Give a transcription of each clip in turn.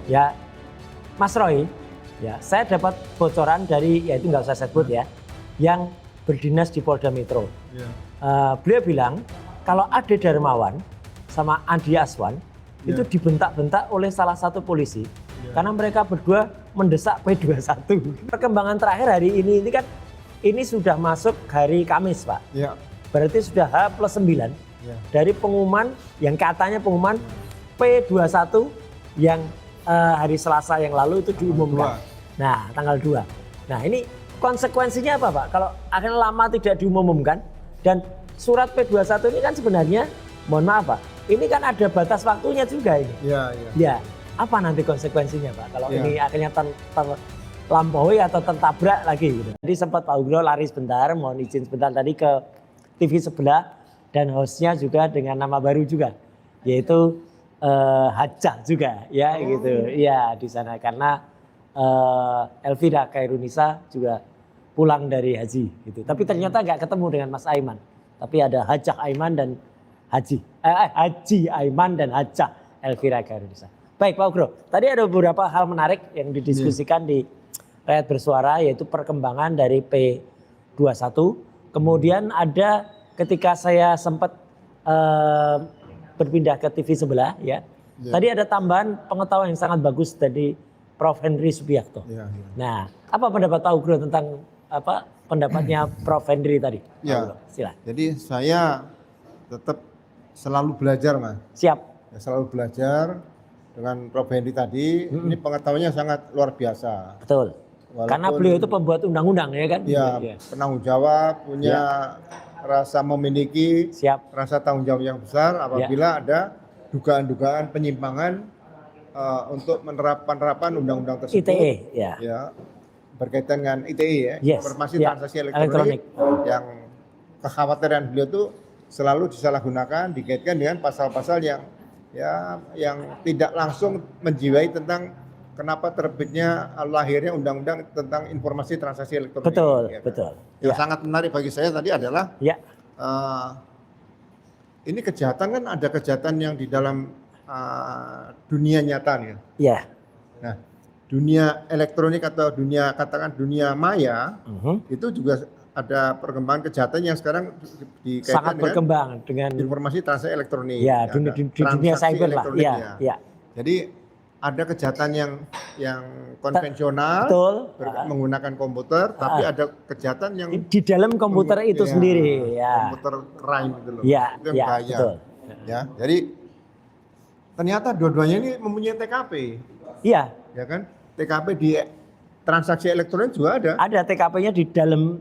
Ya, Mas Roy, ya saya dapat bocoran dari, ya itu nggak usah saya sebut ya, yang berdinas di Polda Metro. Ya. Beliau bilang kalau Ade Darmawan sama Andi Aswan itu dibentak-bentak oleh salah satu polisi karena mereka berdua mendesak P21. Perkembangan terakhir hari ini kan ini sudah masuk hari Kamis, Pak. Ya. Berarti sudah H+9 dari pengumuman yang katanya pengumuman P21 yang hari Selasa yang lalu itu diumumkan. Nah, tanggal 2. Nah, ini konsekuensinya apa, Pak? Kalau akhirnya lama tidak diumumkan dan surat P21 ini kan sebenarnya, mohon maaf, Pak, ini kan ada batas waktunya juga ini. Ya, apa nanti konsekuensinya, Pak? Kalau ini akhirnya terlampaui atau tertabrak lagi gitu. Jadi sempat Pak Ugro lari sebentar, mohon izin sebentar tadi ke TV sebelah dan hostnya juga dengan nama baru juga, yaitu Hajah juga ya gitu. Iya di sana karena Elvira Khairunisa juga pulang dari haji gitu. Tapi ternyata nggak ketemu dengan Mas Aiman. Tapi ada Hajah Aiman dan Haji Aiman dan Hajah Elvira Khairunisa. Baik Pak Ugro, tadi ada beberapa hal menarik yang didiskusikan di Rakyat Bersuara, yaitu perkembangan dari P21. Kemudian ada ketika saya sempat berpindah ke TV sebelah ya. Tadi ada tambahan pengetahuan yang sangat bagus dari Prof. Henry Subiakto. Nah, apa pendapat Pak Ugro tentang pendapatnya Prof. Henry tadi? Ya, silakan. Jadi saya tetap selalu belajar, Mas. Siap. Ya, selalu belajar dengan Prof. Henry tadi. Ini pengetahuannya sangat luar biasa. Betul. Karena beliau itu pembuat undang-undang ya kan? Iya, penanggung jawab, punya rasa memiliki rasa tanggung jawab yang besar apabila ada dugaan-dugaan penyimpangan untuk penerapan undang-undang tersebut. ITE, ya. Berkaitan dengan ITE ya, informasi transaksi elektronik, yang kekhawatiran beliau itu selalu disalahgunakan, dikaitkan dengan pasal-pasal yang tidak langsung menjiwai tentang kenapa terbitnya lahirnya undang-undang tentang informasi transaksi elektronik. Betul, ya kan? betul. Yang sangat menarik bagi saya tadi adalah ini kejahatan kan ada kejahatan yang di dalam dunia nyata nih. Iya. Nah, dunia elektronik atau dunia katakan dunia maya itu juga ada perkembangan kejahatan yang sekarang dikaitkan sangat berkembang dengan informasi transaksi elektronik. Ya, dunia cyber lah. Ya. Jadi ada kejahatan yang konvensional, menggunakan komputer, tapi ada kejahatan yang di dalam komputer itu sendiri, komputer crime gitu loh. Itu yang bahaya. Betul. Ya, jadi ternyata dua-duanya ini mempunyai TKP. Iya. Ya kan? TKP di transaksi elektronik juga ada. Ada TKP-nya di dalam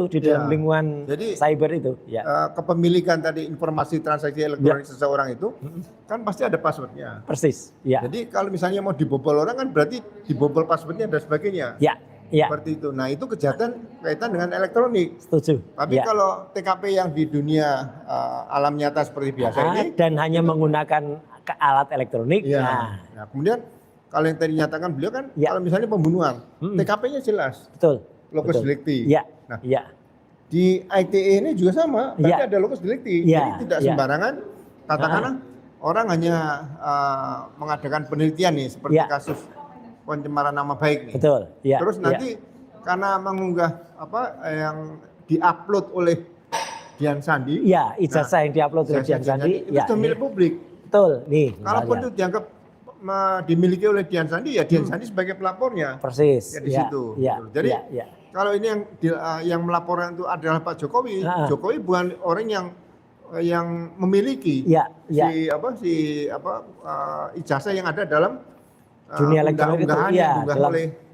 di dalam lingkungan cyber itu. Kepemilikan tadi informasi transaksi elektronik seseorang itu kan pasti ada passwordnya. Persis. Ya. Jadi kalau misalnya mau dibobol orang kan berarti dibobol passwordnya dan sebagainya. Ya. Seperti itu. Nah itu kejahatan kaitan dengan elektronik. Setuju. Tapi kalau TKP yang di dunia alam nyata seperti biasa ini dan hanya menggunakan alat elektronik. Nah, kemudian kalau yang tadi nyatakan beliau kan kalau misalnya pembunuhan, TKP-nya jelas. Betul. Locus delicti. Nah, di ITE ini juga sama, berarti ada locus delicti. Jadi tidak sembarangan katakanlah orang hanya mengadakan penelitian nih seperti kasus pencemaran nama baik nih. Betul. Terus nanti karena mengunggah yang diupload oleh Dian Sandi. Iya, ijazah yang diupload oleh Dian Sandi. Itu sudah milik publik. Betul. Nih. Kalaupun itu dianggap dimiliki oleh Dian Sandi, ya Dian Sandi sebagai pelapornya. Persis. Ya di situ. Jadi kalau ini yang melaporkan itu adalah Pak Jokowi, Jokowi bukan orang yang memiliki ijazah yang ada dalam dunia elektronik itu,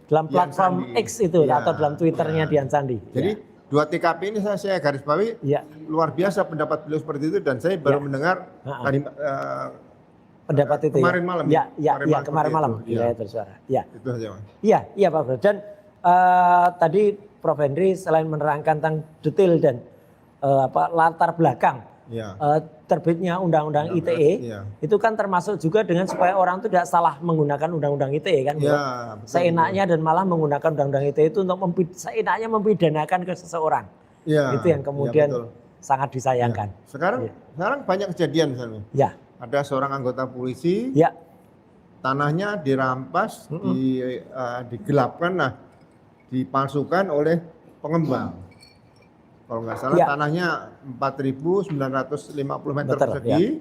dalam platform Sandi. X itu atau dalam Twitternya Dian Sandi. Jadi dua TKP ini saya garis bawahi luar biasa pendapat beliau seperti itu, dan saya baru mendengar tadi pendapat itu kemarin malam. Kemarin malam di Rakyat Bersuara. Itu saja, Mas. Iya Pak Bro. Dan tadi Prof. Henry selain menerangkan tentang detail dan latar belakang terbitnya undang-undang ITE, itu kan termasuk juga dengan supaya orang itu tidak salah menggunakan undang-undang ITE kan, seenaknya dan malah menggunakan undang-undang ITE itu untuk seenaknya mempidanakan ke seseorang. Itu yang kemudian sangat disayangkan. Sekarang banyak kejadian misalnya. Ada seorang anggota polisi tanahnya dirampas, digelapkan, nah dipalsukan oleh pengembang. Kalau nggak salah tanahnya 4.950 meter persegi,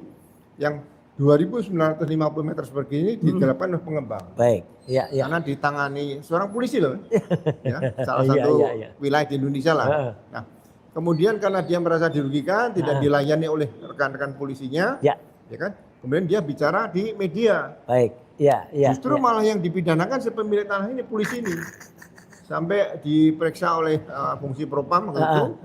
yang 2.950 meter persegi ini digelapkan oleh pengembang. Baik, karena ditangani seorang polisi loh, salah satu wilayah di Indonesia lah. Nah, kemudian karena dia merasa dirugikan, tidak dilayani oleh rekan-rekan polisinya, ya kan? Kemudian dia bicara di media. Baik, Justru malah yang dipidanakan si pemilik tanah ini, polisi ini, sampai diperiksa oleh fungsi propam gitu.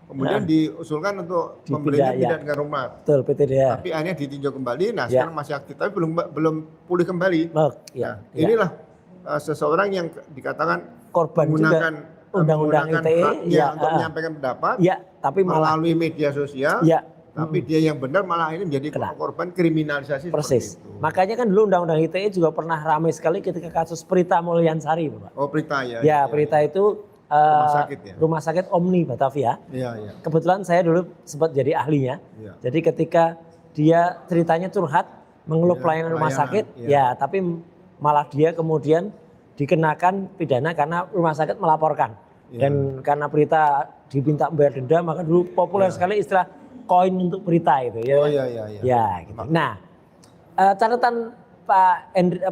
Kemudian diusulkan untuk pembelinya tidak dengan hormat. Betul, PTDH. Tapi akhirnya ditinjau kembali. Nah, sekarang masih aktif, tapi belum pulih kembali. Inilah seseorang yang dikatakan korban menggunakan undang-undang ITE untuk menyampaikan pendapat, tapi melalui media sosial. Tapi dia yang benar malah ini menjadi korban kriminalisasi. Persis. Makanya kan dulu undang-undang ITE juga pernah ramai sekali ketika kasus Prita Mulyansari, Pak. Oh, Prita ya. Ya, Prita itu rumah sakit Omni Batavia. Kebetulan saya dulu sempat jadi ahlinya. Jadi ketika dia ceritanya curhat mengeluh pelayanan rumah sakit, tapi malah dia kemudian dikenakan pidana karena rumah sakit melaporkan. Dan karena Prita diminta membayar denda, maka dulu populer sekali istilah koin untuk Prita itu ya. Gitu. Nah, catatan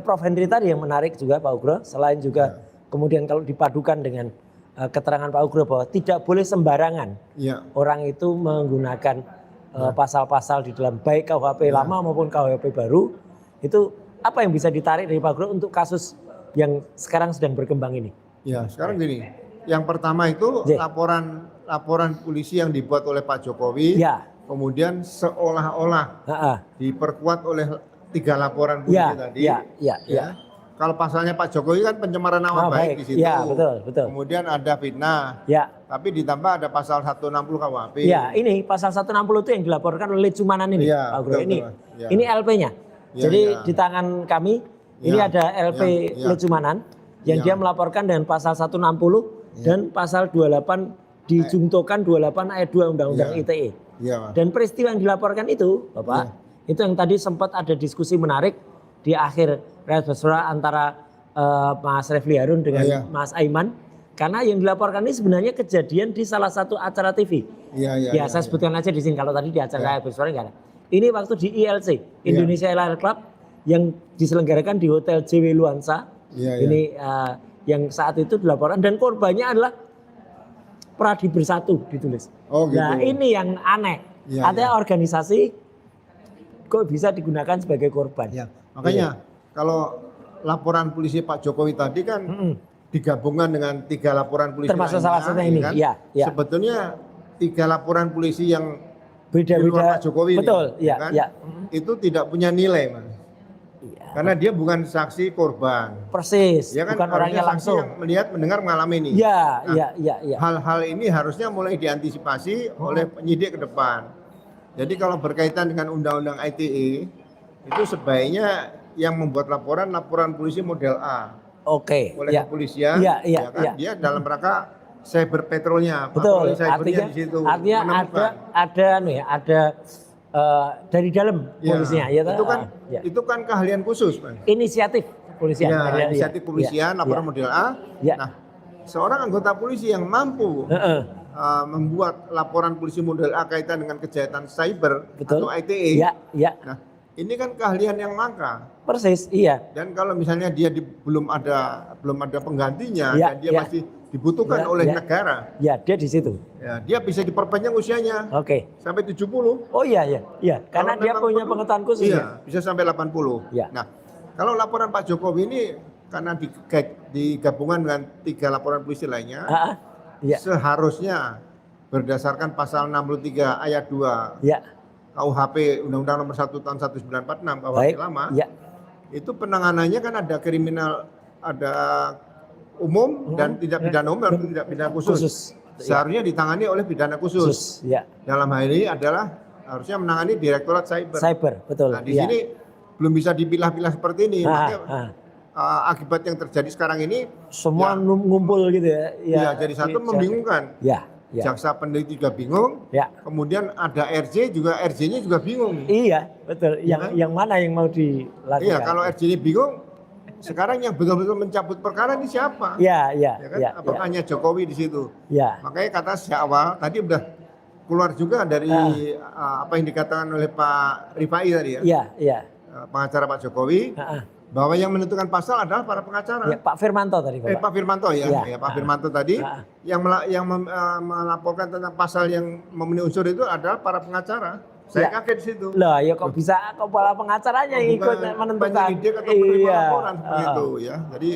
Prof. Henry tadi yang menarik juga Pak Ugro, selain juga kemudian kalau dipadukan dengan keterangan Pak Ugro bahwa tidak boleh sembarangan orang itu menggunakan pasal-pasal di dalam baik KUHP lama maupun KUHP baru, itu apa yang bisa ditarik dari Pak Ugro untuk kasus yang sekarang sedang berkembang ini? Ya, sekarang gini, yang pertama itu laporan polisi yang dibuat oleh Pak Jokowi, kemudian seolah-olah diperkuat oleh 3 laporan polisi tadi. Kalau pasalnya Pak Jokowi kan pencemaran nama baik di situ. Betul. Kemudian ada fitnah. Tapi ditambah ada pasal 160 KUHP. Ini pasal 160 itu yang dilaporkan oleh Cumanan ini, Pak Gro. Ini LP-nya. Jadi di tangan kami ini ada LP Lecumanan yang dia melaporkan dengan pasal 160 dan pasal 28 dijungtokan 28 ayat 2 Undang-Undang ITE. Dan peristiwa yang dilaporkan itu, Bapak, itu yang tadi sempat ada diskusi menarik di akhir Rakyat Basura antara Mas Refli Harun dengan Mas Aiman. Karena yang dilaporkan ini sebenarnya kejadian di salah satu acara TV. Saya sebutkan aja di sini, kalau tadi di acara Rakyat Basura enggak ada. Ini waktu di ILC, Indonesia Airline Club, yang diselenggarakan di Hotel JW Luansa. Ini yang saat itu dilaporkan, dan korbannya adalah Pradi Bersatu ditulis. Nah ini yang aneh. Artinya organisasi kok bisa digunakan sebagai korban. Makanya kalau laporan polisi Pak Jokowi tadi kan digabungkan dengan 3 laporan polisi termasuk salah satunya ini kan? Sebetulnya 3 laporan polisi yang beda-beda Pak Jokowi betul ini, kan? Itu tidak punya nilai, Mas. Karena dia bukan saksi korban. Persis, kan, bukan orangnya langsung. Yang melihat, mendengar, mengalami ini. Hal-hal ini harusnya mulai diantisipasi oleh penyidik ke depan. Jadi kalau berkaitan dengan Undang-Undang ITE, itu sebaiknya yang membuat laporan polisi model A. Oleh kepolisian, dia dalam rangka cyber patrolnya. Betul, artinya ada dari dalam polisinya. Itu kan keahlian khusus, Pak. Inisiatif polisian. Inisiatif polisian, laporan model A. Nah, seorang anggota polisi yang mampu membuat laporan polisi model A kaitan dengan kejahatan cyber atau ITE. Nah, ini kan keahlian yang langka. Persis, Dan kalau misalnya dia belum ada penggantinya dan dia masih dibutuhkan oleh negara. Dia di situ. Dia bisa diperpanjang usianya. Sampai 70. Karena dia punya pengetahuan khusus. Bisa sampai 80. Nah, kalau laporan Pak Jokowi ini karena digabungan dengan 3 laporan polisi lainnya, seharusnya berdasarkan pasal 63 ayat 2 KUHP Undang-Undang Nomor 1 Tahun 1946 KUHP lama. Itu penanganannya kan ada kriminal, ada umum dan tidak pidana umum dan tidak pidana khusus. Seharusnya ditangani oleh pidana khusus. Dalam hal ini adalah harusnya menangani Direktorat Cyber. Betul. Nah, di sini belum bisa dipilah-pilah seperti ini. Makanya akibat yang terjadi sekarang ini semua ngumpul gitu jadi satu membingungkan. jaksa peneliti juga bingung, kemudian ada RJ juga, RJ-nya juga bingung. Iya, betul. Yang mana yang mau dilakukan? Iya, kalau RJ-nya bingung, sekarang yang betul-betul mencabut perkara ini siapa? Apakah hanya Jokowi di situ? Makanya kata sejak awal tadi udah keluar juga dari apa yang dikatakan oleh Pak Rifai tadi ya. Pengacara Pak Jokowi. Bahwa yang menentukan pasal adalah para pengacara. Pak Firmanto tadi, Pak. Pak Firmanto Pak Firmanto tadi yang melaporkan tentang pasal yang memenuhi unsur itu adalah para pengacara. Saya kaget di situ. Lah, ya kok bisa kepala pengacaranya yang ikut menentukan? Penyidik atau penerima laporan seperti itu ya. Jadi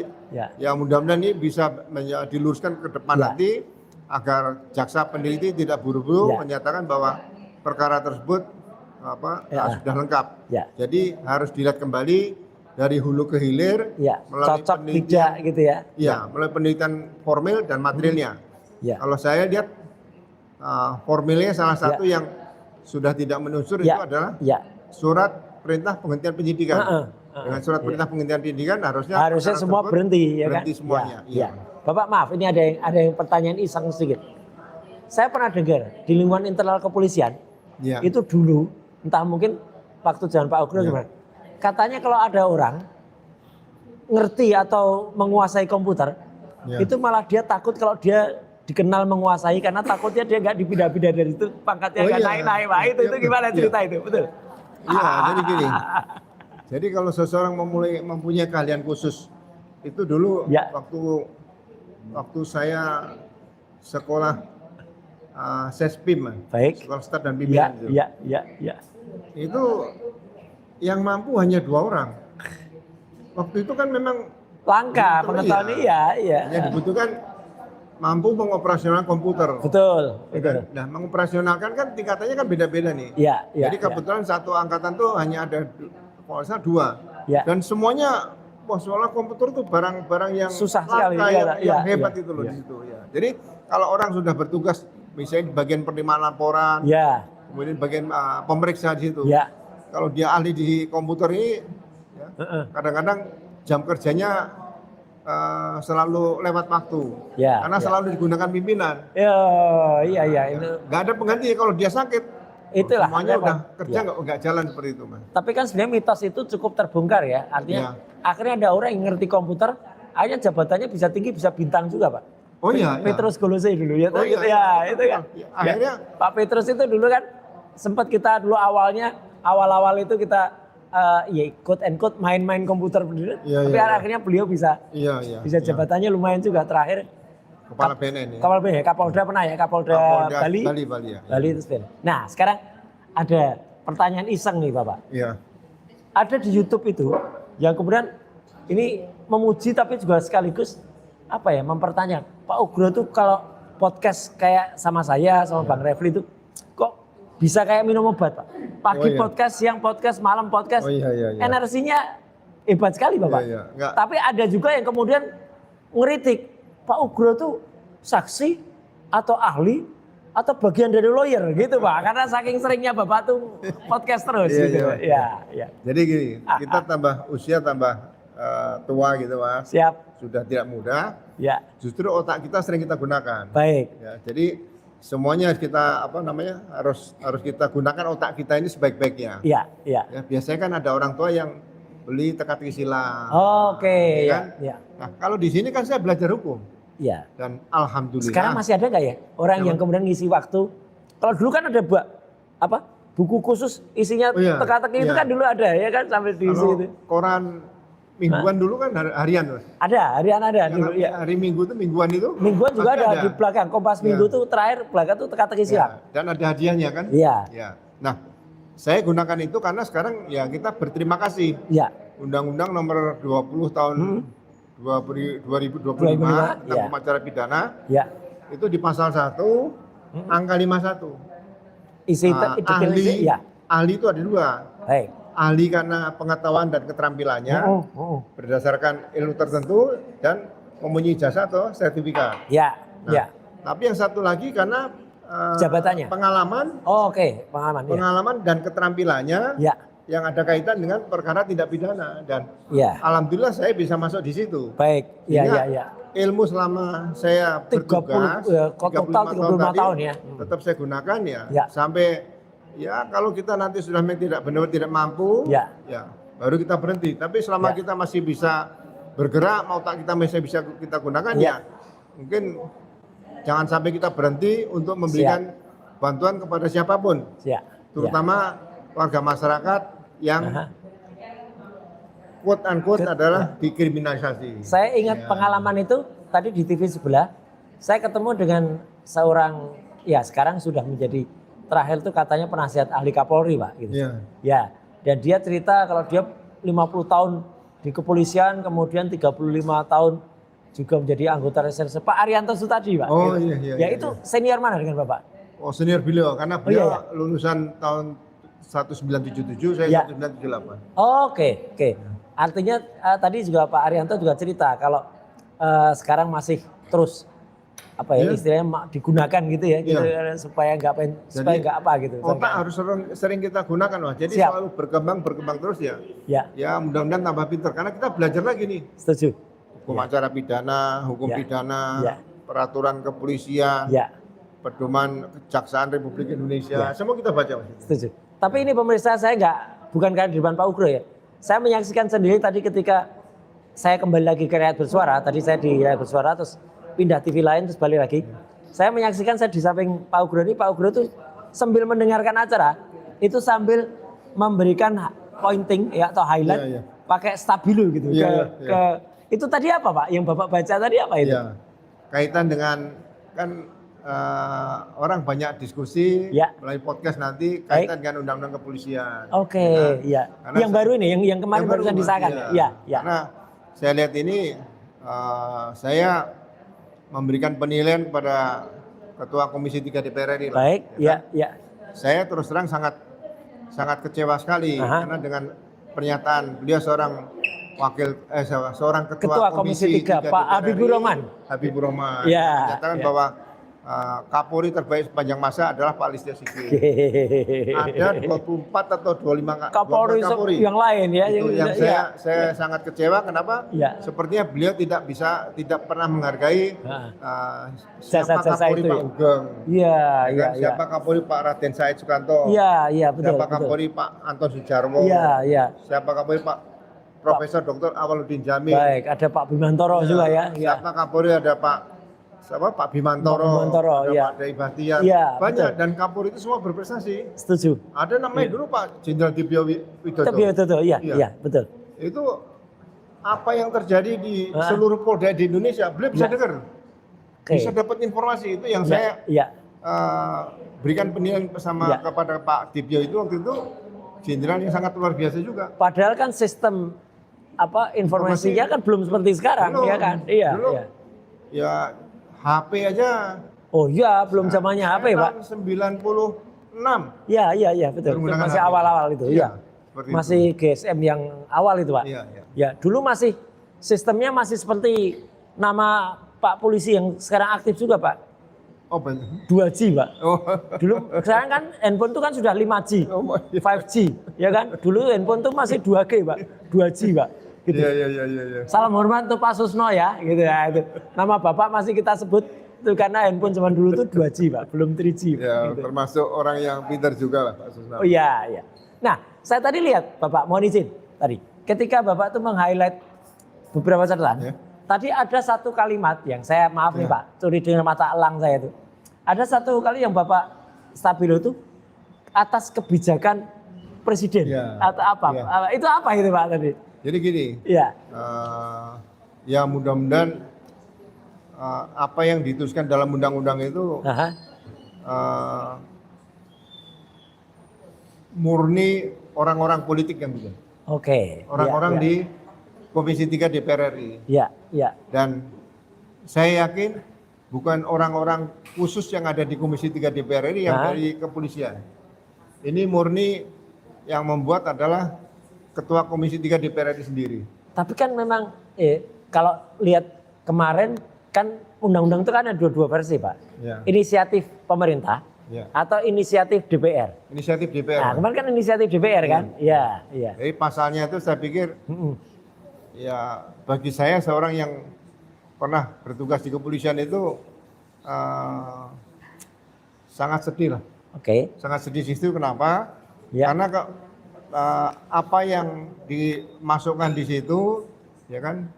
ya mudah-mudahan ini bisa diluruskan ke depan nanti agar jaksa peneliti tidak buru-buru menyatakan bahwa perkara tersebut sudah lengkap. Jadi harus dilihat kembali dari hulu ke hilir, melalui cocok tidak gitu ya? Melalui penelitian formil dan materialnya. Kalau saya lihat formilnya salah satu yang sudah tidak menunsur itu adalah surat perintah penghentian penyidikan. Dengan surat perintah penghentian penyidikan harusnya semua berhenti, berhenti semuanya. Bapak maaf, ini ada yang pertanyaan iseng sedikit. Saya pernah dengar di lingkungan internal kepolisian itu dulu, entah mungkin waktu zaman Pak Ugro gimana. Katanya kalau ada orang ngerti atau menguasai komputer, itu malah dia takut kalau dia dikenal menguasai karena takutnya dia nggak dipindah-pindah dari itu pangkatnya nggak naik-naik. Pak, itu gimana cerita itu, betul? Iya, jadi gini. Jadi kalau seseorang mempunyai keahlian khusus, itu dulu waktu saya sekolah Sespim, sekolah start dan pimpinan itu yang mampu hanya 2 orang. Waktu itu kan memang langka pengetahuan yang dibutuhkan mampu mengoperasionalkan komputer. Betul. Nah, mengoperasionalkan kan tingkatannya kan beda-beda nih. Jadi kebetulan satu angkatan tuh hanya ada kalau salah 2. Dan semuanya soalnya komputer tuh barang-barang yang susah sekali, yang hebat itu loh di situ. Jadi kalau orang sudah bertugas misalnya di bagian penerimaan laporan, kemudian bagian pemeriksa di situ. Kalau dia ahli di komputer ini, kadang-kadang jam kerjanya selalu lewat waktu, karena selalu digunakan pimpinan. Nggak ada pengganti kalau dia sakit. Itulah. Semuanya udah kerja nggak jalan seperti itu, Mas. Tapi kan sebenarnya mitos itu cukup terbongkar ya. Artinya akhirnya ada orang yang ngerti komputer, akhirnya jabatannya bisa tinggi, bisa bintang juga, Pak. Petrus Golose dulu ya. Itu kan. Akhirnya Pak Petrus itu dulu kan sempat kita dulu awal-awal itu kita quote and quote main-main komputer tapi akhirnya beliau bisa jabatannya lumayan juga terakhir kepala BNN Kapolda pernah ya, Kapolda Bali itu sebenarnya. Nah sekarang ada pertanyaan iseng nih Bapak. Ada di YouTube itu yang kemudian ini memuji tapi juga sekaligus mempertanyakan Pak Ugro tuh kalau podcast kayak sama saya sama Bang Refli itu kok bisa kayak minum obat, Pak. Pagi podcast, siang podcast, malam podcast. Energinya hebat sekali, Bapak. Tapi ada juga yang kemudian ngeritik, Pak Ugro tuh saksi atau ahli atau bagian dari lawyer gitu, Pak. Karena saking seringnya Bapak tuh podcast terus gitu. Jadi gini, kita tambah usia tambah tua gitu, Mas. Siap. Sudah tidak muda. Justru otak kita sering kita gunakan. Baik. Jadi semuanya kita harus kita gunakan otak kita ini sebaik-baiknya. Biasanya kan ada orang tua yang beli teka-teki silang. Nah, kalau di sini kan saya belajar hukum. Dan alhamdulillah. Sekarang masih ada nggak ya orang yang kemudian ngisi waktu? Kalau dulu kan ada buku khusus isinya teka-teki itu kan dulu ada ya kan sampai diisi itu. Koran mingguan dulu kan harian, Mas. Harian ada dulu Hari Minggu itu mingguan itu. Mingguan juga ada di belakang. Kompas Minggu tuh terakhir belakang tuh teka-teki silang. Dan ada hadiahnya kan? Nah, saya gunakan itu karena sekarang kita berterima kasih. Undang-Undang nomor 20 tahun 2025 tentang pemacara pidana. Itu di pasal 1 angka 51. Ahli itu ada 2. Baik. Ahli karena pengetahuan dan keterampilannya berdasarkan ilmu tertentu dan mempunyai jasa atau sertifikat. Tapi yang satu lagi karena jabatannya, pengalaman. pengalaman. Pengalaman dan keterampilannya yang ada kaitan dengan perkara tindak pidana dan alhamdulillah saya bisa masuk di situ. Baik, iya. Ilmu selama saya bertugas 35 tahun ya. Tetap saya gunakan ya. Sampai ya kalau kita nanti sudah benar-benar tidak mampu ya baru kita berhenti. Tapi selama kita masih bisa bergerak, otak kita masih bisa kita gunakan ya mungkin jangan sampai kita berhenti untuk memberikan bantuan kepada siapapun. Terutama warga masyarakat yang quote unquote adalah dikriminalisasi. Saya ingat pengalaman itu tadi di TV sebelah, saya ketemu dengan seorang sekarang sudah menjadi terakhir itu katanya penasihat ahli Kapolri, Pak, gitu. Ya, dan dia cerita kalau dia 50 tahun di kepolisian, kemudian 35 tahun juga menjadi anggota reserse. Pak Arianto Sutadi, Pak. Oh gitu. iya. Itu senior mana dengan Bapak? Oh, senior beliau karena beliau lulusan tahun 1977, saya 1978. Oke. Artinya tadi juga Pak Arianto juga cerita kalau sekarang masih terus istilahnya digunakan gitu ya, gitu, supaya nggak apa gitu. Otak harus sering kita gunakan, Mas. Jadi selalu berkembang terus ya. Ya mudah-mudahan tambah pintar karena kita belajar lagi nih. Setuju. Hukum acara pidana, hukum pidana, peraturan kepolisian, pedoman Kejaksaan Republik Indonesia, semua kita baca, Mas. Setuju. Tapi ini pemirsa, saya bukan karena di depan Pak Ugro ya. Saya menyaksikan sendiri tadi ketika saya kembali lagi ke Rakyat Bersuara, tadi saya di Rakyat Bersuara terus pindah TV lain terus balik lagi. Saya menyaksikan saya di samping Pak Ugro ini, Pak Ugro itu sambil mendengarkan acara, itu sambil memberikan pointing atau highlight pakai stabilo gitu itu tadi apa, Pak? Yang Bapak baca tadi apa itu? Kaitan dengan kan orang banyak diskusi melalui podcast nanti kaitan dengan undang-undang kepolisian. Oke, yang baru ini, yang kemarin barusan disahkan. Karena saya lihat ini, saya memberikan penilaian kepada Ketua Komisi 3 DPR RI. Baik, Saya terus terang sangat kecewa sekali karena dengan pernyataan beliau seorang ketua Komisi 3 Pak Habibur Rahman. Menyatakan bahwa Kapolri terbaik sepanjang masa adalah Pak Listio Sigit. Ada 24 atau 25 Kapolri yang lain ya. Itu yang saya sangat kecewa. Kenapa? Sepertinya beliau tidak pernah menghargai siapa Kapolri Pak Ugeng. Siapa Kapolri Pak Raden Said Sukanto. Siapa Kapolri Pak Anton Sujarwo. Siapa Kapolri Pak Profesor Dr. Awaludin Jamil. Baik, ada Pak Bimantoro juga ya. Siapa Kapolri, ada Pak Bimantoro, ada Pak Dai Bahtiar, banyak. Dan Kapolri itu semua berprestasi. Setuju. Ada namanya dulu Pak Jenderal Tibio Widodo. Betul. Itu apa yang terjadi di seluruh Polda di Indonesia, beliau bisa dengar, bisa dapat informasi. Itu yang saya berikan penilaian kepada Pak Tibio itu waktu itu jenderal yang sangat luar biasa juga. Padahal kan sistem informasinya kan belum seperti sekarang, belum, ya kan? Ya HP aja. Oh iya, belum zamannya HP, Pak. 96. Iya, betul. Masih awal-awal itu, masih itu. GSM yang awal itu, Pak. Ya, dulu masih sistemnya masih seperti nama Pak Polisi yang sekarang aktif juga, Pak. Oh, benar. 2G, Pak. Dulu sekarang kan handphone itu kan sudah 5G, 5G, ya kan? Dulu handphone itu masih 2G, Pak. 2G, Pak. Gitu. Iya. Salam hormat untuk Pak Susno ya, gitu ya. Itu. Nama Bapak masih kita sebut itu karena handphone zaman dulu itu 2G, Pak, belum 3G. Ya, gitu. Termasuk orang yang pintar juga lah, Pak Susno. Oh iya. Nah, saya tadi lihat Bapak, mohon izin tadi, ketika Bapak itu meng-highlight beberapa catatan, tadi ada satu kalimat yang saya maaf nih Pak, curi dengan mata elang saya itu. Ada satu kali yang Bapak stabilo itu atas kebijakan presiden atau apa? Itu apa itu Pak tadi? Jadi gini, ya mudah-mudahan apa yang dituliskan dalam undang-undang itu murni orang-orang politik yang bikin. Orang-orang di Komisi 3 DPR RI. Dan saya yakin bukan orang-orang khusus yang ada di Komisi 3 DPR RI yang dari kepolisian. Ini murni yang membuat adalah Ketua Komisi 3 DPR RI sendiri. Tapi kan memang kalau lihat kemarin kan undang-undang itu kan ada dua versi, Pak. Inisiatif pemerintah atau inisiatif DPR? Inisiatif DPR. Nah, kemarin kan inisiatif DPR kan? Iya, iya. Jadi pasalnya itu saya pikir, ya bagi saya seorang yang pernah bertugas di kepolisian itu sangat sedih lah. Oke. Sangat sedih di situ, kenapa? Ya. Karena apa yang dimasukkan di situ, ya kan,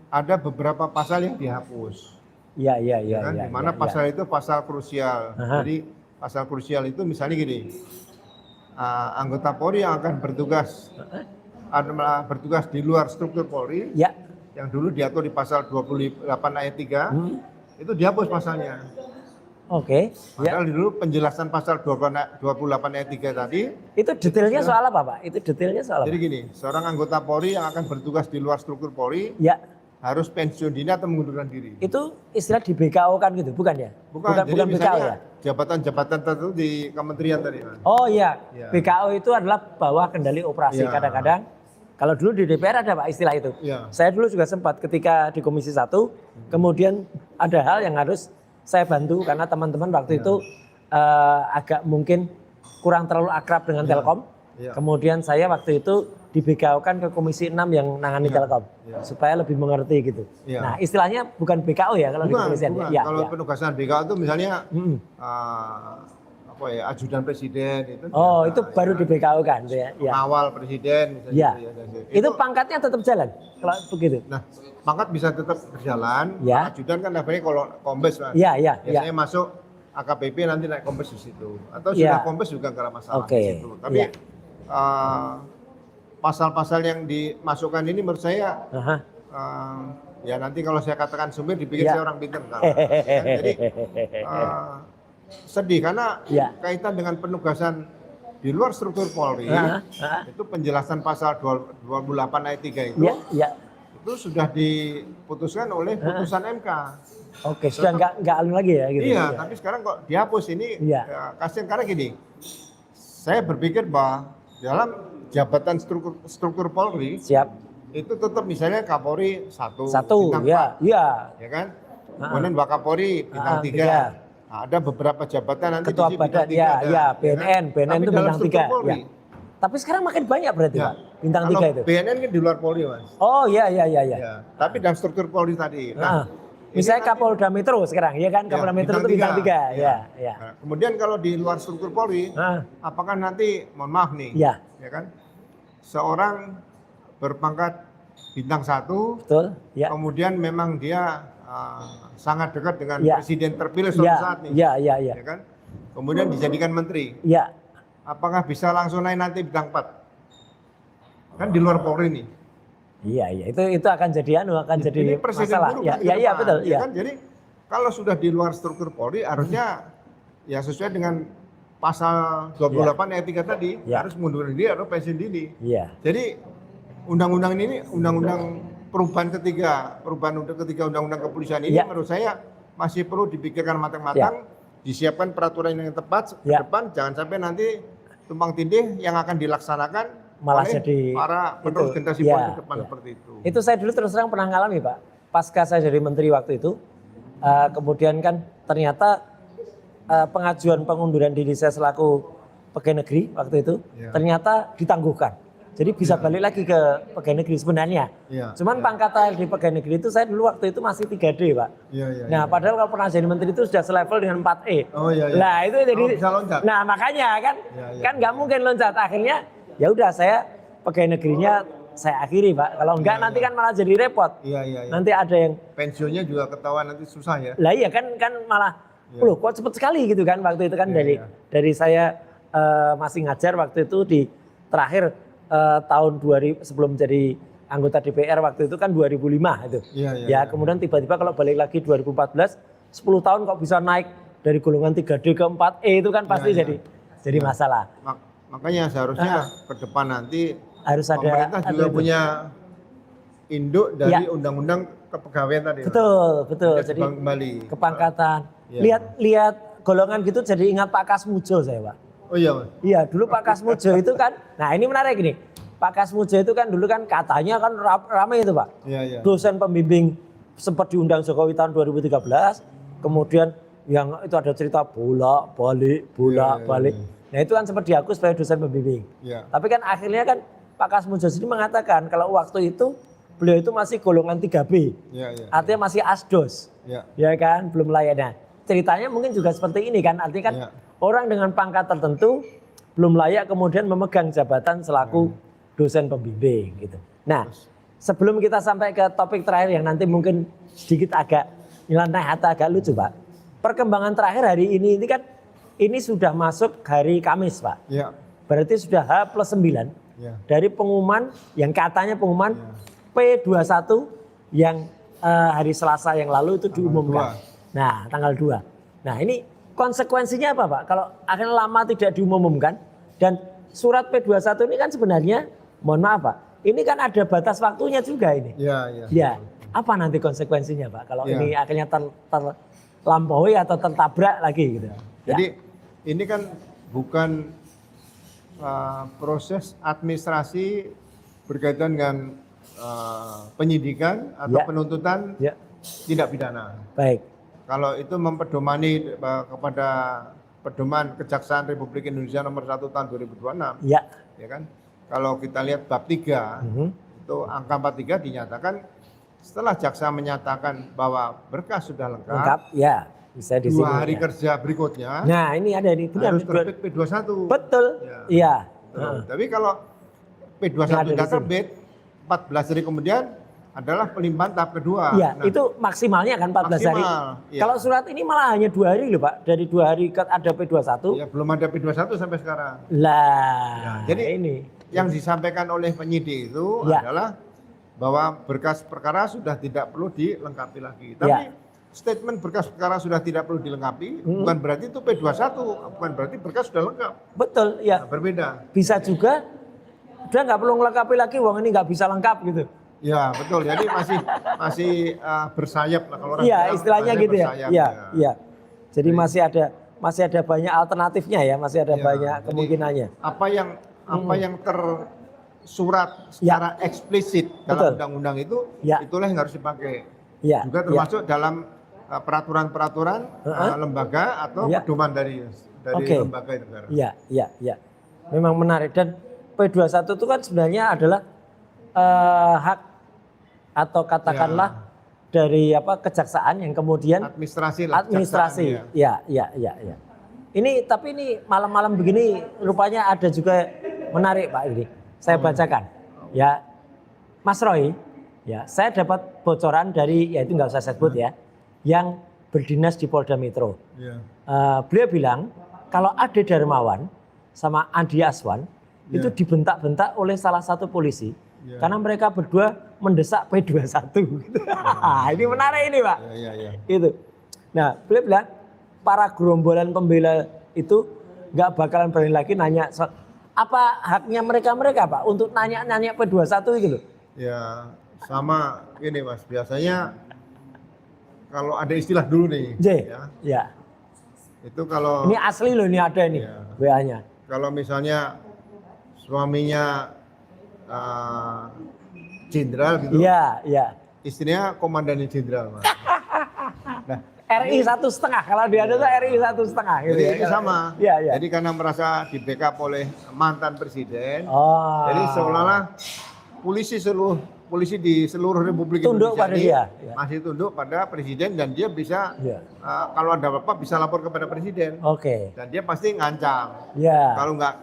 ada beberapa pasal yang dihapus. Iya. Kan? Di mana pasal itu pasal krusial. Jadi pasal krusial itu misalnya gini, anggota Polri yang akan bertugas di luar struktur Polri, yang dulu diatur di pasal 28 ayat 3, itu dihapus pasalnya. Oke. Padahal dulu penjelasan pasal 28 ayat 3 tadi. Itu detailnya soal apa, Pak? Itu detailnya soal apa? Jadi gini, seorang anggota Polri yang akan bertugas di luar struktur Polri, harus pensiun dini atau mengundurkan diri. Itu istilah di BKO kan gitu, bukan ya? Bukan BKO ya? Jabatan-jabatan tertentu di kementerian tadi. Oh iya, BKO itu adalah bawah kendali operasi. Kadang-kadang, kalau dulu di DPR ada Pak istilah itu. Saya dulu juga sempat ketika di Komisi 1, kemudian ada hal yang harus saya bantu karena teman-teman waktu itu agak mungkin kurang terlalu akrab dengan Telkom. Kemudian saya waktu itu di BKO-kan ke Komisi 6 yang nangani Telkom supaya lebih mengerti gitu. Nah, istilahnya bukan BKO ya kalau di kepolisian. Ya, kalau penugasan BKO itu misalnya ajudan presiden itu. Oh, itu baru di BKO kan ya. Pengawal presiden misalnya. Itu pangkatnya tetap jalan kalau begitu. Nah, pangkat bisa tetap berjalan. Ajudan kan namanya kalau kombes kan. Biasanya masuk AKBP nanti naik kombes di situ. Atau sudah kombes juga nggak ada masalah di situ. Tapi pasal-pasal yang dimasukkan ini menurut saya ya nanti kalau saya katakan sumber dipikir saya orang pintar kan. Jadi sedih karena kaitan dengan penugasan di luar struktur Polri itu penjelasan pasal 28 ayat 3 itu itu sudah diputuskan oleh putusan MK. Oke, sudah nggak alun lagi ya gitu. Iya, tapi sekarang kok dihapus ini kasihan karena gini. Saya berpikir bahwa dalam jabatan struktur Polri itu tetap misalnya Kapolri satu bintang 4, ya kan? Kemudian Wakapolri bintang 3. Nah, ada beberapa jabatan nanti Ketua di Badan, BNN itu bintang 3. Tapi sekarang makin banyak berarti Pak, bintang 3 itu. BNN kan di luar Polri Mas. Oh iya. Tapi dalam struktur Polri tadi. Nah, misalnya Kapolda Metro sekarang, ya kan? Kapolda Metro itu bintang 3. Nah, kemudian kalau di luar struktur Polri, apakah nanti, mohon maaf nih, ya kan? Seorang berpangkat bintang 1, kemudian memang dia sangat dekat dengan presiden terpilih suatu saat nih. Ya kan? Kemudian dijadikan menteri. Apakah bisa langsung naik nanti bintang 4? Kan di luar Polri nih. Iya, itu akan jadi jadi masalah. Iya, betul. Ya kan? Jadi kalau sudah di luar struktur Polri harusnya ya sesuai dengan pasal 28 ayat 3 tadi harus mundurkan diri atau pensiun dini. Jadi undang-undang ini undang-undang perubahan ketiga undang-undang kepolisian ini menurut saya masih perlu dipikirkan matang-matang, disiapkan peraturan yang tepat ke depan, jangan sampai nanti tumpang tindih yang akan dilaksanakan malah oleh jadi para penerus generasi Polri ke depan seperti itu. Itu saya dulu terus terang pernah ngalami Pak. Pasca saya jadi menteri waktu itu, kemudian kan ternyata pengajuan pengunduran diri saya selaku pegawai negeri waktu itu ternyata ditangguhkan. Jadi bisa balik lagi ke pegawai negeri sebenarnya. Cuman pangkat di pegawai negeri itu saya dulu waktu itu masih 3D Pak. Nah padahal kalau pernah jadi menteri itu sudah selevel dengan 4E. Nah itu jadi, bisa loncat. Nah makanya kan nggak mungkin loncat. Akhirnya ya udah saya pegawai negerinya saya akhiri Pak. Kalau enggak nanti kan malah jadi repot. Nanti ada yang pensiunnya juga ketahuan nanti susah ya. Lah iya kan malah loh kok cepet sekali gitu kan waktu itu kan dari saya masih ngajar waktu itu di terakhir tahun 2000 sebelum jadi anggota DPR waktu itu kan 2005 itu. Kemudian tiba-tiba kalau balik lagi 2014 10 tahun kok bisa naik dari golongan 3D ke 4E itu kan pasti jadi masalah. Makanya seharusnya ke depan nanti harus pemerintah juga punya induk dari undang-undang kepegawaian tadi. Betul. Jadi kembali kepangkatan. Lihat golongan gitu jadi ingat Pak Kasmujo saya Pak. Oh iya Mas. Iya dulu Pak Kasmujo itu kan, nah ini menarik gini. Pak Kasmujo itu kan dulu kan katanya kan ramai itu Pak. Dosen pembimbing sempat diundang Jokowi tahun 2013, kemudian yang itu ada cerita bolak-balik. Nah itu kan sempat diaku sebagai dosen pembimbing. Tapi kan akhirnya kan Pak Kasmudjos ini mengatakan kalau waktu itu beliau itu masih golongan 3B. Artinya masih asdos. Ya kan, belum layak. Nah, ceritanya mungkin juga seperti ini kan. Artinya kan orang dengan pangkat tertentu belum layak kemudian memegang jabatan selaku dosen pembimbing gitu. Nah, sebelum kita sampai ke topik terakhir yang nanti mungkin sedikit agak nyeleneh atau agak lucu Pak. Perkembangan terakhir hari ini kan ini sudah masuk hari Kamis Pak. Berarti sudah H+9 dari pengumuman yang katanya pengumuman P21 yang hari Selasa yang lalu itu diumumkan. Nah tanggal 2. Nah ini konsekuensinya apa Pak? Kalau akhirnya lama tidak diumumkan dan surat P21 ini kan sebenarnya mohon maaf Pak. Ini kan ada batas waktunya juga ini. Ya. Apa nanti konsekuensinya Pak? Kalau ini akhirnya terlampaui atau tertabrak lagi gitu. Jadi ini kan bukan proses administrasi berkaitan dengan penyidikan atau penuntutan tidak pidana. Baik. Kalau itu mempedomani kepada pedoman Kejaksaan Republik Indonesia nomor 1 tahun 2026. Ya kan? Kalau kita lihat bab 3 itu angka 43 dinyatakan setelah jaksa menyatakan bahwa berkas sudah lengkap, ya bisa di 2 hari kerja berikutnya. Nah ini ada di harus terbit P21. Betul. Iya. Tapi kalau P21 tidak terbit, 14 hari kemudian adalah pelimpahan tahap kedua. Iya, itu maksimalnya kan 14 hari. Ya. Kalau surat ini malah hanya 2 hari loh Pak. Dari 2 hari ada P21. Ya, belum ada P21 sampai sekarang. Lah, jadi ini yang disampaikan oleh penyidik itu adalah bahwa berkas perkara sudah tidak perlu dilengkapi lagi. Tapi statement berkas perkara sudah tidak perlu dilengkapi bukan berarti itu P21, bukan berarti berkas sudah lengkap. Betul, ya. Nah, berbeda. Bisa juga udah nggak perlu melengkapi lagi, uang ini nggak bisa lengkap gitu. Ya betul, jadi masih bersayap lah kalau orang. Iya istilahnya gitu ya. Iya. Jadi masih ada banyak alternatifnya ya, masih ada banyak kemungkinannya. Apa yang tersurat secara eksplisit dalam undang-undang itu, itulah yang harus dipakai. Juga termasuk dalam peraturan-peraturan lembaga atau pedoman dari lembaga negara. Iya. Memang menarik dan P21 itu kan sebenarnya adalah hak atau katakanlah dari kejaksaan yang kemudian administrasi. Ya. Ini tapi ini malam-malam begini rupanya ada juga menarik Pak ini. Saya bacakan. Ya. Mas Roy, ya, saya dapat bocoran dari itu nggak usah saya sebut ya, yang berdinas di Polda Metro. Beliau bilang kalau Ade Darmawan sama Andi Aswan itu dibentak-bentak oleh salah satu polisi. Karena mereka berdua mendesak P21. Ini menarik ini Pak. Itu. Nah beliau bilang para gerombolan pembela itu nggak bakalan berani lagi nanya apa haknya mereka Pak untuk nanya P21 itu loh. Ya sama ini Mas, biasanya kalau ada istilah dulu nih. Ya. Itu kalau ini asli loh, ini ada nih WA-nya. Kalau misalnya suaminya jenderal gitu. Iya. Istrinya komandan jenderal, Mas. Nah, RI 1,5 kalau dia ada tuh RI 1,5 gitu. Jadi itu sama. Iya. Jadi karena merasa di backup oleh mantan presiden. Jadi seolah-olah polisi di seluruh Republik tunduk Indonesia ini masih tunduk pada presiden dan dia bisa kalau ada apa-apa bisa lapor kepada presiden. Dan dia pasti ngancam. Kalau nggak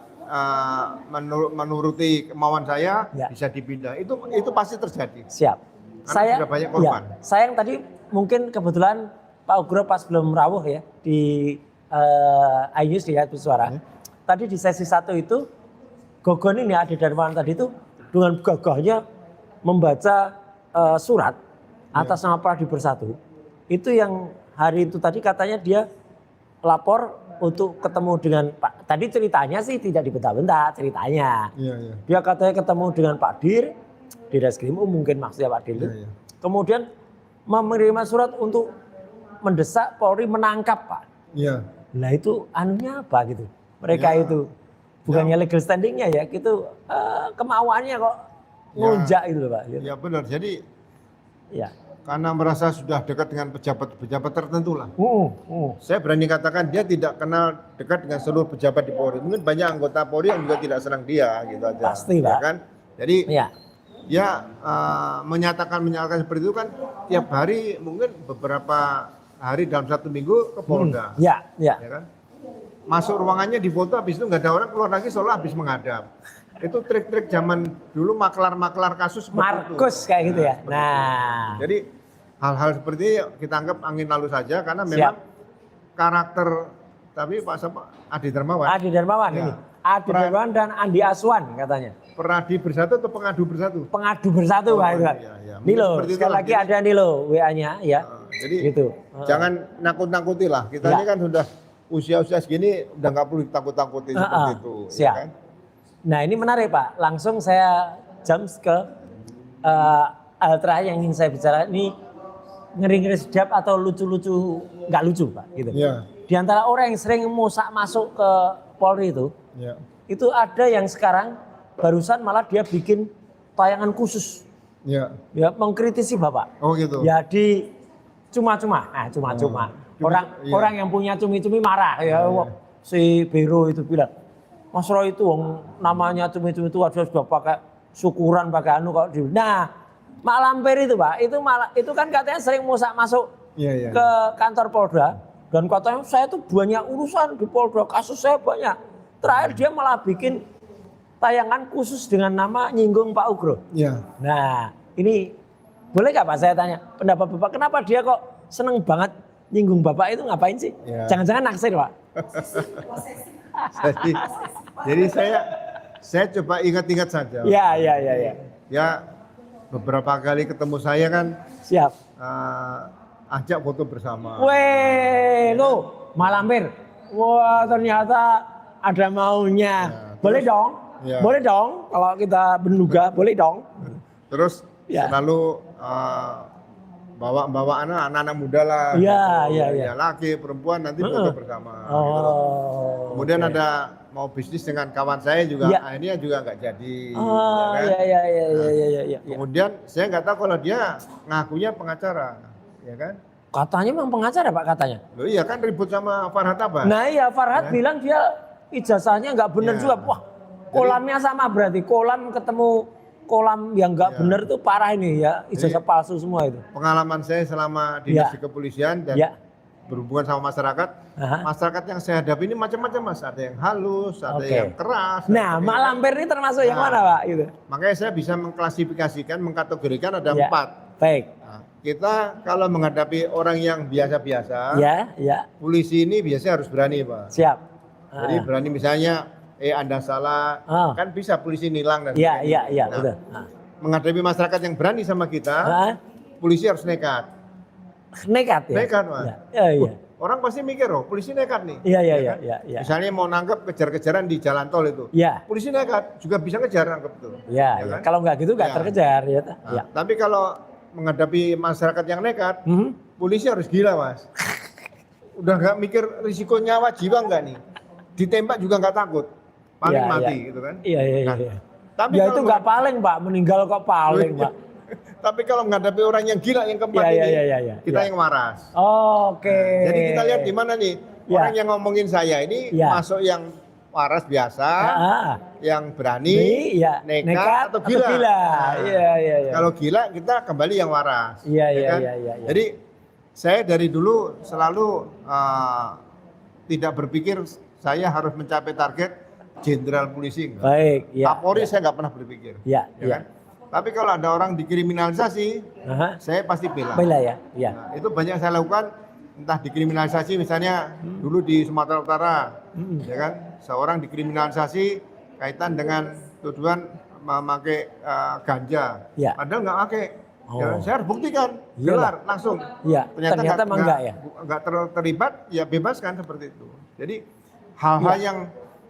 menuruti kemauan saya bisa dipindah. Itu pasti terjadi. Siap. Saya sudah banyak korban. Saya yang tadi mungkin kebetulan Pak Ugro pas belum rawuh ya di iNews di Hati Suara. Tadi di sesi 1 itu Gogon ini Ade Darmawan tadi itu dengan gagahnya membaca surat atas nama Pradi Bersatu. Itu yang hari itu tadi katanya dia lapor untuk ketemu dengan Pak. Tadi ceritanya sih tidak dibentak-bentak ceritanya. Dia katanya ketemu dengan Pak Dir di Reskrim mungkin maksudnya Pak Dir. Kemudian menerima surat untuk mendesak Polri menangkap Pak. Nah itu anunya apa gitu. Mereka itu bukannya legal standingnya ya, gitu kemauannya kok ngunjak itu Pak. Ya benar. Jadi Karena merasa sudah dekat dengan pejabat-pejabat tertentu lah. Saya berani katakan dia tidak kenal dekat dengan seluruh pejabat di Polri. Mungkin banyak anggota Polri yang juga tidak senang dia, gitu aja. Pasti, ya Pak. Kan? Jadi menyatakan seperti itu kan tiap hari, mungkin beberapa hari dalam 1 minggu ke Polda. Ya kan? Masuk ruangannya difoto, habis itu nggak ada orang, keluar lagi seolah habis menghadap. Itu trik-trik zaman dulu, maklar-maklar kasus seperti Markus itu. kayak gitu ya. Jadi hal-hal seperti ini kita anggap angin lalu saja, karena memang karakter, tapi Pak Adi Darmawan. Adi Darmawan ini. Adi Darmawan dan Andi Aswan katanya. Peradi bersatu atau pengadu bersatu? Pengadu bersatu, Pak. Nih loh, sekali lagi ada nih loh WA-nya ya. Jadi gitu. Jangan nakut-nakuti lah. Kita ini kan sudah usia-usia segini, udah nggak perlu ditakut-takuti seperti itu. Siap. Ya kan? Nah ini menarik Pak. Langsung saya jump ke hal terakhir yang ingin saya bicara. Ini ngeri-ngeri sedap atau lucu-lucu, nggak lucu Pak. Gitu. Ya. Di antara orang yang sering masuk ke Polri itu ada yang sekarang barusan malah dia bikin tayangan khusus. Ya, mengkritisi Bapak. Oh gitu. Ya di cuma-cuma. Orang yang punya cumi-cumi marah ya. Si Bero itu bilang, Mas Roy itu namanya cumi-cumi itu sudah pakai syukuran, pakai anu kalau di. Nah, Mak Lampir itu Pak, itu kan katanya sering masuk ke kantor Polda dan katanya saya tuh banyak urusan di Polda, kasus saya banyak. Terakhir dia malah bikin tayangan khusus dengan nama nyinggung Pak Ugro. Nah, ini boleh nggak Pak saya tanya pendapat Bapak, kenapa dia kok seneng banget nyinggung Bapak itu, ngapain sih? Jangan-jangan naksir Pak? Jadi saya coba ingat-ingat saja. Ya, beberapa kali ketemu saya kan. Siap. Ajak foto bersama. Weh, lo Malampir. Wah, ternyata ada maunya. Boleh dong? Boleh dong kalau kita menduga, boleh dong. Terus selalu bawa anak-anak muda lah. Iya. Laki, perempuan nanti foto bersama. Gitu. Kemudian ada mau bisnis dengan kawan saya juga, akhirnya juga nggak jadi. Kemudian saya nggak tahu kalau dia ngakunya pengacara, ya kan? Katanya memang pengacara Pak katanya. Loh iya kan ribut sama Farhad Abbas. Nah iya Farhad bilang dia ijazahnya nggak benar juga. Wah, kolamnya sama berarti. Kolam ketemu kolam yang nggak benar itu parah ini ya. Ijazah palsu semua itu. Pengalaman saya selama dinas di kepolisian dan berhubungan sama masyarakat, masyarakat yang saya hadapi ini macam-macam Mas. Ada yang halus, ada yang keras. Nah, Mak Lampir ini termasuk yang mana Pak? Gitu. Makanya saya bisa mengklasifikasikan, mengkategorikan ada 4. Baik. Nah, kita kalau menghadapi orang yang biasa-biasa, polisi ini biasanya harus berani Pak. Siap. Jadi berani misalnya, Anda salah, kan bisa polisi nilang dan sebagainya. Iya, betul. Menghadapi masyarakat yang berani sama kita, polisi harus nekat. Nekat ya? Nekat Mas. Iya. Orang pasti mikir, polisi nekat nih. Iya. Misalnya mau nangkep kejar-kejaran di jalan tol itu. Polisi nekat, juga bisa ngejar nangkep tuh. Iya. Kan? Kalau nggak gitu nggak terkejar. Tapi kalau menghadapi masyarakat yang nekat, polisi harus gila Mas. Udah nggak mikir risiko nyawa jiwa nggak nih. Ditembak juga nggak takut. Paling mati gitu kan. Iya. Tapi ya itu nggak paling Pak, meninggal kok paling Pak. Tapi kalau menghadapi orang yang gila yang keempat ini, kita yang waras. Oke. Jadi kita lihat di mana nih orang yang ngomongin saya ini masuk yang waras biasa, yang berani, nekat atau gila. Iya. Kalau gila kita kembali yang waras. Iya. Jadi saya dari dulu selalu tidak berpikir saya harus mencapai target jenderal polisi. Baik. Kapolri saya nggak pernah berpikir. Iya. Kan? Tapi kalau ada orang dikriminalisasi, saya pasti bela. Ya. Nah, itu banyak saya lakukan, entah dikriminalisasi misalnya dulu di Sumatera Utara, ya kan, seorang dikriminalisasi kaitan dengan tuduhan memakai ganja, padahal nggak pakai. Ya, saya harus buktikan, gelar langsung. Ternyata nggak terlibat, ya bebaskan seperti itu. Jadi hal-hal yang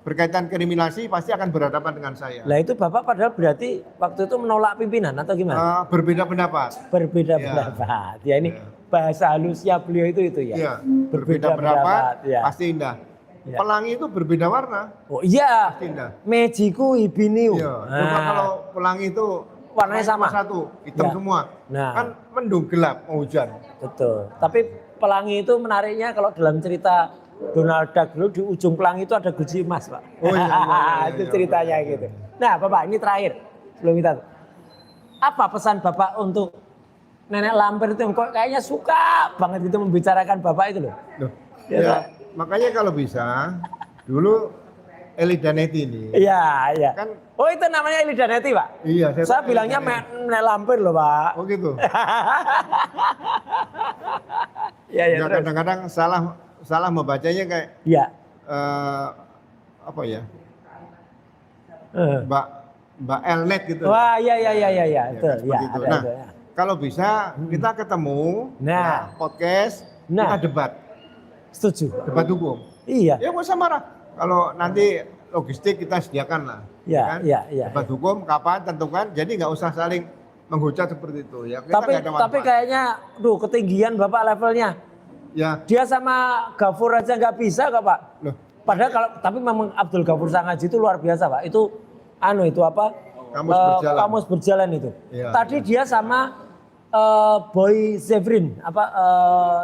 berkaitan kriminalisasi pasti akan berhadapan dengan saya. Lah itu Bapak padahal berarti waktu itu menolak pimpinan atau gimana? Berbeda pendapat. Berbeda pendapat. Ya ini bahasa halusnya beliau itu ya. Iya. Berbeda pendapat pasti indah. Pelangi itu berbeda warna. Oh iya. Pasti indah. Mejiku ibiniu. Iya. Cuma kalau pelangi itu warnanya sama. Satu, hitam Ya. semua. Nah. Kan mendung gelap, mau hujan. Betul. Tapi pelangi itu menariknya kalau dalam cerita Donald Duck dulu di ujung pelangi itu ada guci emas, Pak. Oh iya, Itu ceritanya gitu. Nah, Bapak, ini terakhir sebelum kita. Apa pesan Bapak untuk Nenek Lampir itu kok kayaknya suka banget itu membicarakan Bapak itu loh. Ya, makanya kalau bisa dulu Eli Daneti ini. Iya, iya. Kan, oh itu namanya Eli Daneti, Pak? Iya. Saya bilangnya Nenek Lampir loh, Pak. Oh gitu. Iya, iya. Ya, kadang-kadang salah membacanya kayak Iya. apa ya? Mbak Elnet gitu. Wah, iya. Betul. Seperti Ya, itu. ada Nah, itu, ya. kalau bisa kita ketemu, podcast, kita debat. Setuju. Debat hukum. Iya. Ya nggak usah marah. Kalau nanti logistik kita sediakan lah. Iya, kan? iya. Debat hukum kapan tentukan. Jadi nggak usah saling menghujat seperti itu. Ya, kita nggak ada manfaat. Tapi kayaknya, ketinggian Bapak levelnya. Ya. Dia sama Ghafur aja nggak bisa, nggak Pak? Loh. Padahal tapi memang Abdul Ghafur Sangaji itu luar biasa, Pak. Itu kamus berjalan itu. Ya, Tadi dia sama Boy Zevrin,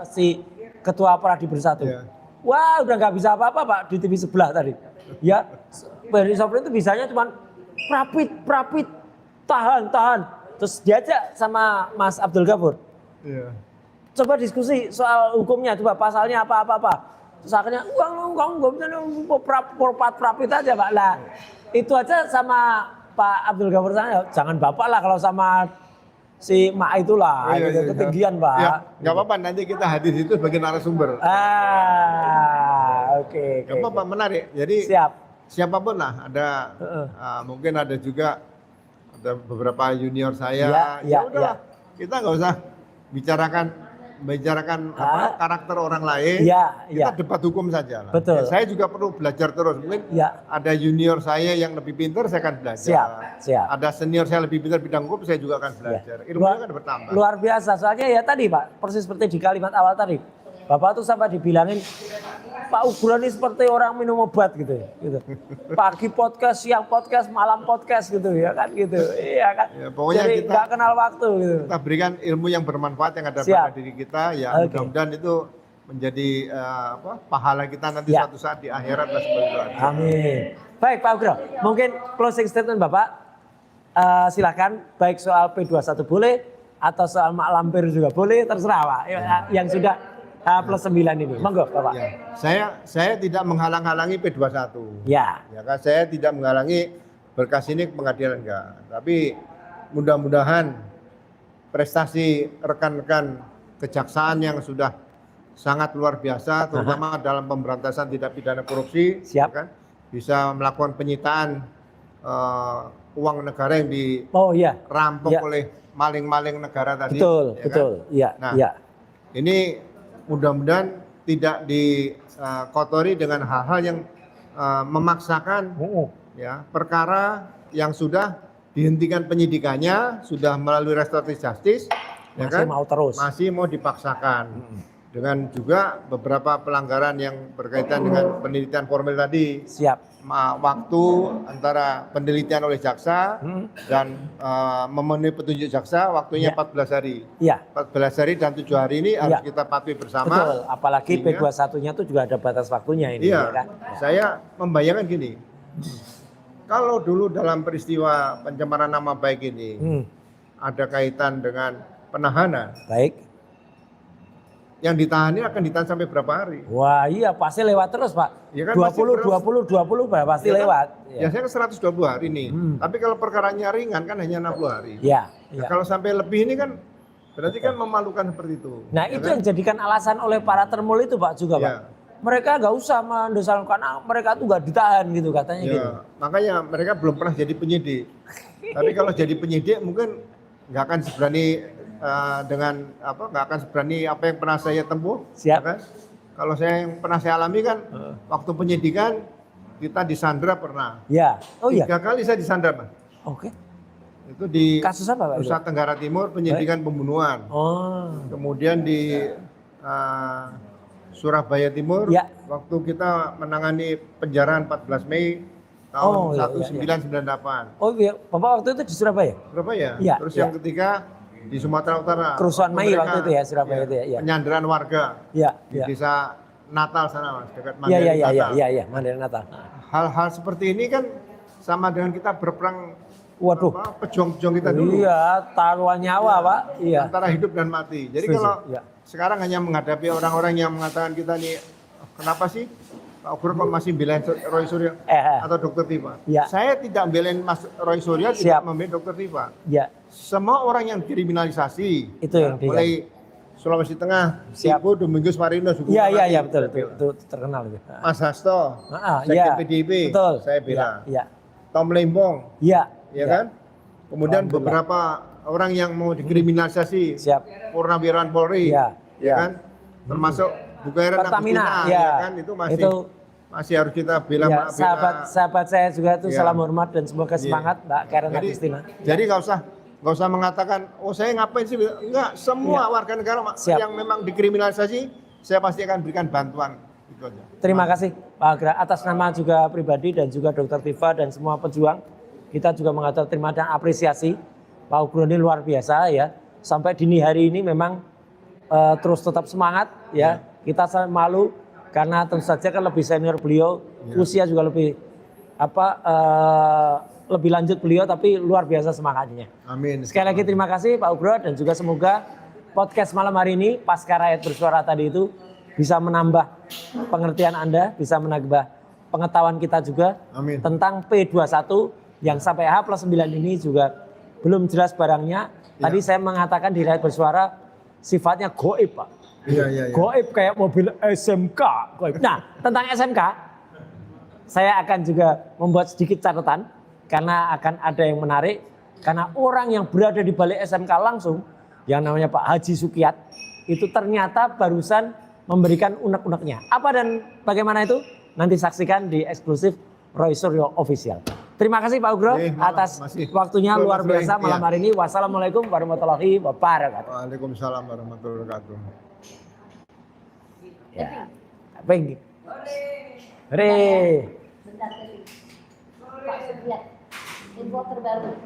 si ketua Pradi Bersatu. Ya. Wah, udah nggak bisa apa-apa, Pak, di TV sebelah tadi. Ya, Boy Zevrin itu bisanya cuma prapit, tahan. Terus diajak sama Mas Abdul Ghafur. Iya. Coba diskusi soal hukumnya, coba pasalnya apa. Terus akhirnya uang nggak bisa prapit aja, Pak. Lah itu aja sama Pak Abdul Ghafur Sangaji. Jangan Bapak lah kalau sama si Mak itulah, Iya. ketinggian, Pak. Ya, nggak apa-apa, nanti kita hadir itu sebagai narasumber. Oke. Nggak apa-apa, menarik. Jadi Siap. siapapun lah, ada mungkin ada juga ada beberapa junior saya. Ya udahlah, kita nggak usah bicarakan karakter orang lain. Kita debat hukum saja lah. Betul. Ya, saya juga perlu belajar terus. Mungkin ada junior saya yang lebih pintar, saya akan belajar. Siap. Ada senior saya lebih pintar bidang hukum, saya juga akan belajar. Ilmunya kan bertambah. Luar biasa. Soalnya ya tadi, Pak, persis seperti di kalimat awal tadi. Bapak tuh sampai dibilangin, Pak Ugran ini seperti orang minum obat gitu. Pagi podcast, siang podcast, malam podcast gitu ya kan gitu. Iya kan. Ya, pokoknya jadi kita nggak kenal waktu gitu. Kita berikan ilmu yang bermanfaat yang ada pada diri kita. Ya mudah-mudahan itu menjadi pahala kita nanti suatu saat di akhirat lah seperti itu. Amin. Baik Pak Ugro, mungkin closing statement Bapak. Silakan, baik soal P21 boleh atau soal Mak Lampir juga boleh, terserah Pak. Yang sudah H+9 ini, monggo Bapak. Ya, saya tidak menghalang-halangi P21. Ya kan, saya tidak menghalangi berkas ini ke pengadilan enggak. Tapi mudah-mudahan prestasi rekan-rekan kejaksaan yang sudah sangat luar biasa, terutama dalam pemberantasan tindak pidana korupsi, kan, bisa melakukan penyitaan uang negara yang dirampok oleh maling-maling negara tadi. Betul. Ini mudah-mudahan tidak dikotori dengan hal-hal yang memaksakan perkara yang sudah dihentikan penyidikannya, sudah melalui restoratif justice, masih mau dipaksakan. Dengan juga beberapa pelanggaran yang berkaitan dengan penelitian formil tadi. Waktu antara penelitian oleh jaksa dan memenuhi petunjuk jaksa, waktunya 14 hari. 14 hari dan 7 hari ini harus kita patuhi bersama. Betul, apalagi P21-nya itu juga ada batas waktunya ini. Iya, kan? Saya membayangkan gini, kalau dulu dalam peristiwa pencemaran nama baik ini ada kaitan dengan penahanan. Baik. Yang ditahan ini akan ditahan sampai berapa hari? Wah iya, pasti lewat terus Pak. Ya kan, 20 pasti lewat. Ya saya kan 120 hari ini. Tapi kalau perkaranya ringan kan hanya 60 hari. Iya. Kalau sampai lebih ini kan berarti kan memalukan seperti itu. Nah itu yang jadikan alasan oleh para termul itu Pak juga Pak. Mereka nggak usah mendosalkan karena mereka tuh nggak ditahan gitu katanya gitu. Makanya mereka belum pernah jadi penyidik. Tapi kalau jadi penyidik mungkin nggak akan seberani nggak akan seberani apa yang pernah saya tempuh. Kan? Kalau yang pernah saya alami kan waktu penyidikan kita disandra pernah. 3 kali saya disandra Mas. Oke. Itu di kasus apa Pak? Nusa Tenggara Timur penyidikan pembunuhan. Kemudian di Surabaya Timur waktu kita menangani penjarahan 14 Mei tahun iya, 1998. Oh iya, Bapak waktu itu di Surabaya? Surabaya. Iya, Terus iya. yang ketiga di Sumatera Utara. Kerusuhan Mei Mereka, waktu itu ya, Surabaya itu ya. Iya. Penyanderaan warga Iya, di iya. desa Natal sana, Mas, dekat Iya, iya, Mandailing iya, Natal. iya, Mandailing Natal. Hal-hal seperti ini kan sama dengan kita berperang, Waduh. pejuang-pejuang kita dulu. Iya, taruhan nyawa, Pak. Iya. Antara hidup dan mati. Jadi Setuju, kalau iya. sekarang hanya menghadapi orang-orang yang mengatakan kita nih, kenapa sih Pak Ugro kok masih belain Roy Suryo atau Dokter Tifa? Iya. Saya tidak belain Mas Roy Suryo, tidak membelain Dokter Tifa. Iya. Semua orang yang kriminalisasi, itu yang mulai Sulawesi Tengah, Ibu Domingos Marino, iya, betul, itu terkenal itu. Mas Hasto, Sekjen iya, PDIP, betul. saya bela. Iya. Tom Lembong, Iya. ya kan? Kemudian beberapa orang yang mau dikriminalisasi, Purnawirawan Polri, ya kan? Termasuk Bukairan Pertamina, ya kan? Itu masih harus kita bela. Sahabat saya juga itu salam hormat dan semoga semangat Mbak Karen Agustina. Jadi nggak usah mengatakan, oh saya ngapain sih? Enggak, semua warga negara yang memang dikriminalisasi, saya pasti akan berikan bantuan. Itu aja. Terima kasih Pak Agra, atas nama juga pribadi dan juga Dokter Tifa dan semua pejuang. Kita juga mengatur terima dan apresiasi. Pak Ugro ini luar biasa ya. Sampai dini hari ini memang terus tetap semangat ya. Kita sangat malu karena tentu saja kan lebih senior beliau, usia juga lebih lebih lanjut beliau, tapi luar biasa semangatnya. Amin. Sekali lagi terima kasih Pak Ugro dan juga semoga podcast malam hari ini Pasca Rakyat Bersuara tadi itu bisa menambah pengertian Anda, bisa menambah pengetahuan kita juga. Amin. Tentang P21 yang sampai H+9 ini juga belum jelas barangnya. Tadi saya mengatakan di Rakyat Bersuara sifatnya goib, Pak. Iya. Goib kayak mobil SMK. Goib. Nah, tentang SMK saya akan juga membuat sedikit catatan karena akan ada yang menarik. Karena orang yang berada di balik SMK langsung yang namanya Pak Haji Sukiyat itu ternyata barusan memberikan unek-uneknya. Apa dan bagaimana itu? Nanti saksikan di eksklusif Roy Suryo Official. Terima kasih Pak Ugro atas waktunya luar biasa malam hari ini. Wassalamualaikum warahmatullahi wabarakatuh. Waalaikumsalam warahmatullahi wabarakatuh. Ya, pengen. Hore. Bentar, Pak Sugiyat, info terbaru.